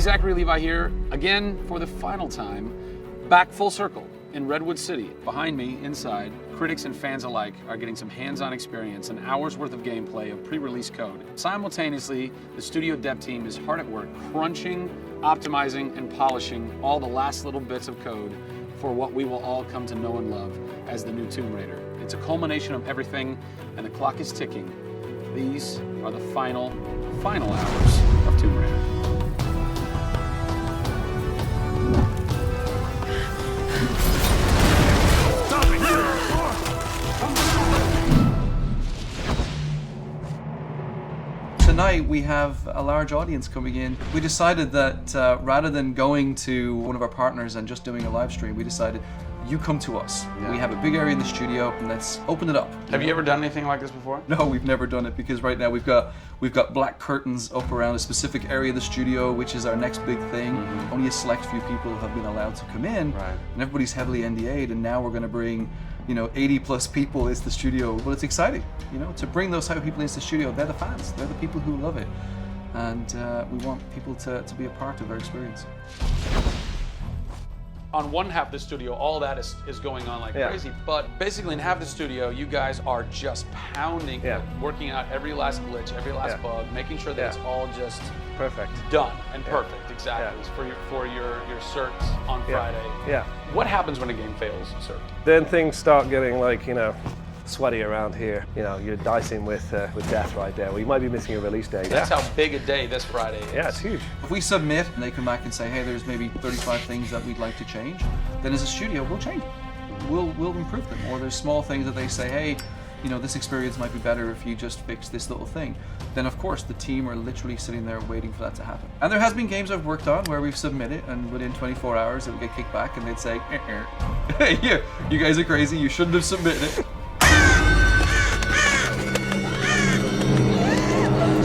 Zachary Levi here, again for the final time, back full circle in Redwood City. Behind me, inside, critics and fans alike are getting some hands-on experience, an hour's worth of gameplay of pre-release code. Simultaneously, the studio dev team is hard at work crunching, optimizing, and polishing all the last little bits of code for what we will all come to know and love as the new Tomb Raider. It's a culmination of everything, and the clock is ticking. These are the final hours of Tomb Raider. Tonight we have a large audience coming in. We decided that rather than going to one of our partners and just doing a live stream, we decided you come to us. Yeah. We have a big area in the studio and let's open it up. Have you ever done anything like this before? No, we've never done it because right now we've got black curtains up around a specific area of the studio, which is our next big thing. Mm-hmm. Only a select few people have been allowed to come in, right. And everybody's heavily NDA'd, and now we're going to bring 80 plus people into the studio. Well, it's exciting, to bring those type of people into the studio. They're the fans. They're the people who love it. And we want people to be a part of our experience. On one half of the studio, all that is going on like crazy. But basically in half the studio, you guys are just pounding, working out every last glitch, every last bug, making sure that it's all just perfect, done and perfect. Exactly. Yeah. For your certs on Friday. Yeah. What happens when a game fails, sir? Then things start getting sweaty around here. You're dicing with death right there. Well, you might be missing a release day. That's how big a day this Friday is. Yeah, it's huge. If we submit and they come back and say, hey, there's maybe 35 things that we'd like to change, then as a studio, we'll change them. We'll improve them. Or there's small things that they say, hey, this experience might be better if you just fix this little thing. Then of course the team are literally sitting there waiting for that to happen. And there has been games I've worked on where we've submitted and within 24 hours it would get kicked back and they'd say, hey, you guys are crazy, you shouldn't have submitted it.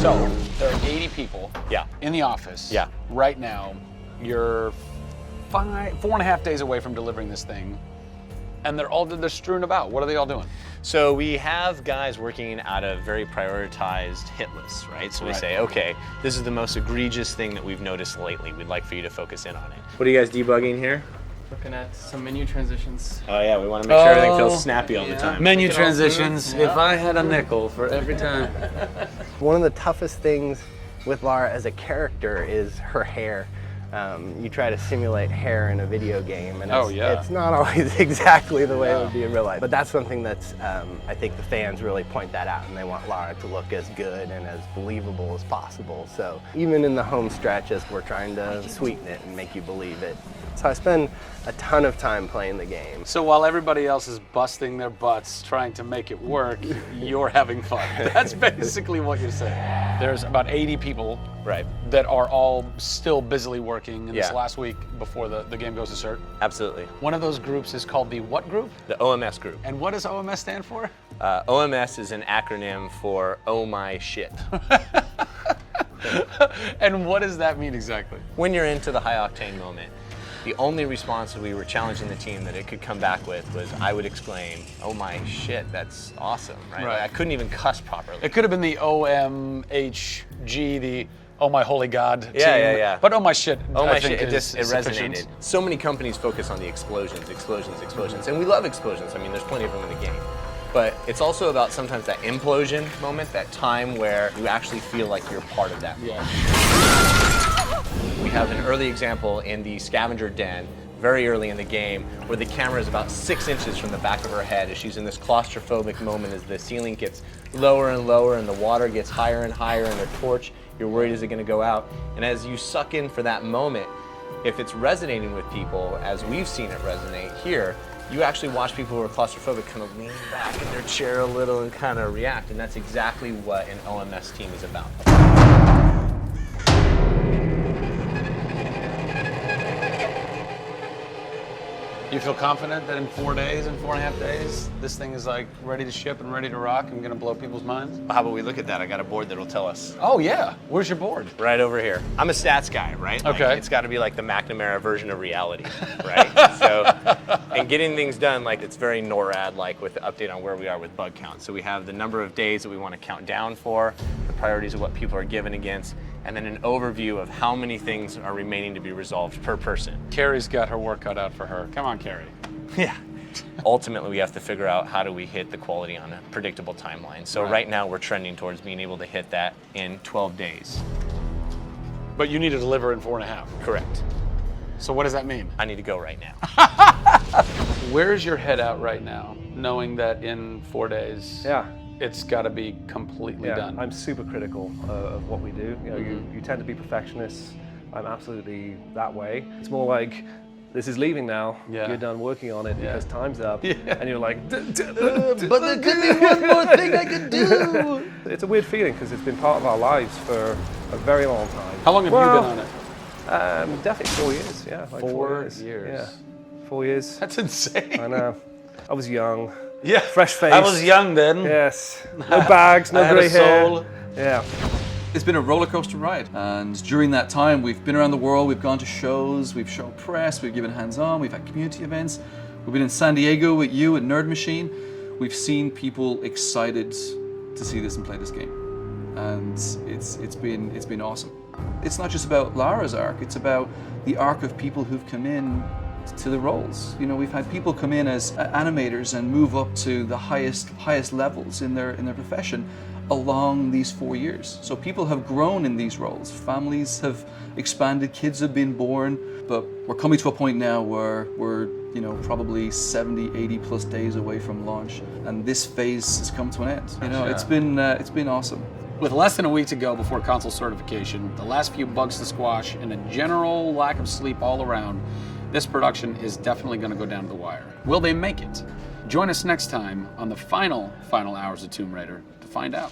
So, there are 80 people in the office right now. You're 4.5 days away from delivering this thing, and they're strewn about. What are they all doing? So we have guys working out of very prioritized hit lists, right? So we say, okay, this is the most egregious thing that we've noticed lately. We'd like for you to focus in on it. What are you guys debugging here? Looking at some menu transitions. Oh yeah, we want to make sure everything feels snappy all the time. Menu transitions, if I had a nickel for every time. One of the toughest things with Lara as a character is her hair. You try to simulate hair in a video game, and it's not always exactly the way it would be in real life. But that's something that's, I think the fans really point that out, and they want Lara to look as good and as believable as possible. So even in the home stretches, we're trying to sweeten it and make you believe it. So I spend a ton of time playing the game. So while everybody else is busting their butts trying to make it work, you're having fun. That's basically what you're saying. There's about 80 people that are all still busily working in this last week before the game goes to cert. Absolutely. One of those groups is called the what group? The OMS group. And what does OMS stand for? OMS is an acronym for Oh My Shit. And what does that mean exactly? When you're into the high octane moment, the only response that we were challenging the team that it could come back with was, I would exclaim, oh my shit, that's awesome, right? Like, I couldn't even cuss properly. It could have been the OMHG, the oh my holy God team. Yeah. But oh my shit, oh I my think shit, it resonated. sufficient. So many companies focus on the explosions, and we love explosions. I mean, there's plenty of them in the game. But it's also about sometimes that implosion moment, that time where you actually feel like you're part of that. Yeah. We have an early example in the scavenger den, very early in the game, where the camera is about 6 inches from the back of her head as she's in this claustrophobic moment as the ceiling gets lower and lower and the water gets higher and higher and the torch, you're worried, is it going to go out? And as you suck in for that moment, if it's resonating with people, as we've seen it resonate here, you actually watch people who are claustrophobic kind of lean back in their chair a little and kind of react, and that's exactly what an OMS team is about. You feel confident that in 4 days, in 4.5 days, this thing is like ready to ship and ready to rock and gonna blow people's minds? How about we look at that? I got a board that'll tell us. Oh yeah, where's your board? Right over here. I'm a stats guy, right? Okay. Like, it's gotta be like the McNamara version of reality, right? So, and getting things done, like it's very NORAD-like with the update on where we are with bug count. So we have the number of days that we want to count down for, the priorities of what people are given against, and then an overview of how many things are remaining to be resolved per person. Carrie's got her work cut out for her. Come on, Carrie. Yeah. Ultimately, we have to figure out how do we hit the quality on a predictable timeline. So right now we're trending towards being able to hit that in 12 days. But you need to deliver in 4.5. Correct. So what does that mean? I need to go right now. Where's your head at right now, knowing that in 4 days, Yeah. it's got to be completely done? I'm super critical of what we do. You know, you tend to be perfectionists. I'm absolutely that way. It's more like, this is leaving now. Yeah. You're done working on it because time's up. And you're like, But there could be one more thing I could do. It's a weird feeling because it's been part of our lives for a very long time. How long have you been on it? Definitely 4 years, yeah. Like 4 years. years. Yeah, 4 years. That's insane. I know. I was young. Yeah. Fresh face. I was young then. Yes. No bags, no I had grey a hair. soul. Yeah. It's been a roller coaster ride, and during that time we've been around the world, we've gone to shows, we've shown press, we've given hands-on, we've had community events, we've been in San Diego with you at Nerd Machine. We've seen people excited to see this and play this game, and it's been awesome. It's not just about Lara's arc, it's about the arc of people who've come in to the roles. You know, we've had people come in as animators and move up to the highest levels in their profession along these 4 years. So people have grown in these roles, families have expanded, kids have been born, but we're coming to a point now where we're, you know, probably 70, 80 plus days away from launch, and this phase has come to an end. You know, it's been awesome. With less than a week to go before console certification, the last few bugs to squash, and a general lack of sleep all around, this production is definitely going to go down to the wire. Will they make it? Join us next time on the final hours of Tomb Raider to find out.